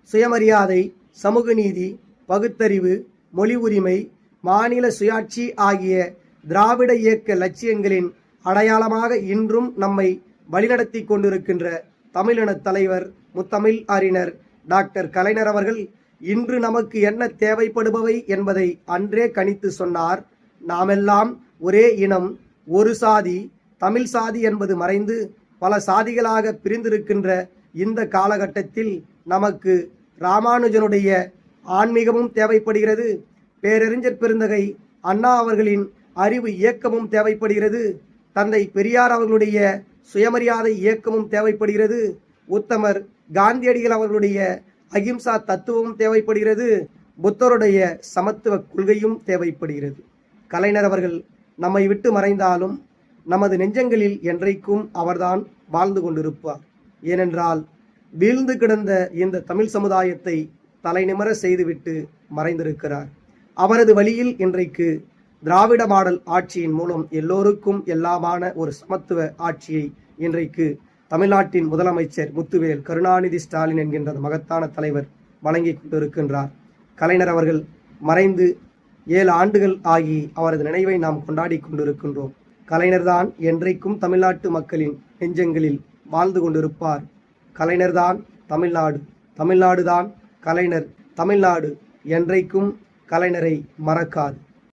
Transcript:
சுயமரியாதை, சமூக நீதி, பகுத்தறிவு, மொழி உரிமை, மாநில சுயாட்சி ஆகிய திராவிட இயக்க லட்சியங்களின் அடையாளமாக இன்றும் நம்மை வழிநடத்தி கொண்டிருக்கின்ற தமிழின தலைவர் முத்தமிழ் அறிஞர் டாக்டர் கலைஞர் அவர்கள் இன்று நமக்கு என்ன தேவைப்படுபவை என்பதை அன்றே கணித்து சொன்னார். நாமெல்லாம் ஒரே இனம், ஒரு சாதி, தமிழ் சாதி என்பது மறைந்து பல சாதிகளாக பிரிந்திருக்கின்ற இந்த காலகட்டத்தில் நமக்கு ராமானுஜனுடைய ஆன்மீகமும் தேவைப்படுகிறது. பேரறிஞர் பெருந்தகை அண்ணா அவர்களின் அறிவு இயக்கமும் தேவைப்படுகிறது. தந்தை பெரியார் அவர்களுடைய சுயமரியாதை இயக்கமும் தேவைப்படுகிறது. உத்தமர் காந்தியடிகள் அவர்களுடைய அகிம்சா தத்துவமும் தேவைப்படுகிறது. புத்தருடைய சமத்துவ கொள்கையும் தேவைப்படுகிறது. கலைஞர் அவர்கள் நம்மை விட்டு மறைந்தாலும் நமது நெஞ்சங்களில் என்றைக்கும் அவர்தான் வாழ்ந்து கொண்டிருப்பார். ஏனென்றால் வீழ்ந்து கிடந்த இந்த தமிழ் சமுதாயத்தை தலைநிமர செய்துவிட்டு மறைந்திருக்கிறார். அவரது வழியில் இன்றைக்கு திராவிட மாடல் ஆட்சியின் மூலம் எல்லோருக்கும் எல்லாமான ஒரு சமத்துவ ஆட்சியை இன்றைக்கு தமிழ்நாட்டின் முதலமைச்சர் முத்துவேல் கருணாநிதி ஸ்டாலின் என்கின்ற மகத்தான தலைவர் வழங்கி கொண்டிருக்கின்றார். கலைஞர் அவர்கள் மறைந்து 7 ஆண்டுகள் ஆகி அவரது நினைவை நாம் கொண்டாடி கொண்டிருக்கின்றோம். கலைஞர்தான் என்றைக்கும் தமிழ்நாட்டு மக்களின் நெஞ்சங்களில் வாழ்ந்து கொண்டிருப்பார். கலைஞர்தான் தமிழ்நாடு, தமிழ்நாடுதான் கலைஞர், தமிழ்நாடு என்றைக்கும் கலைஞரை மறக்காது.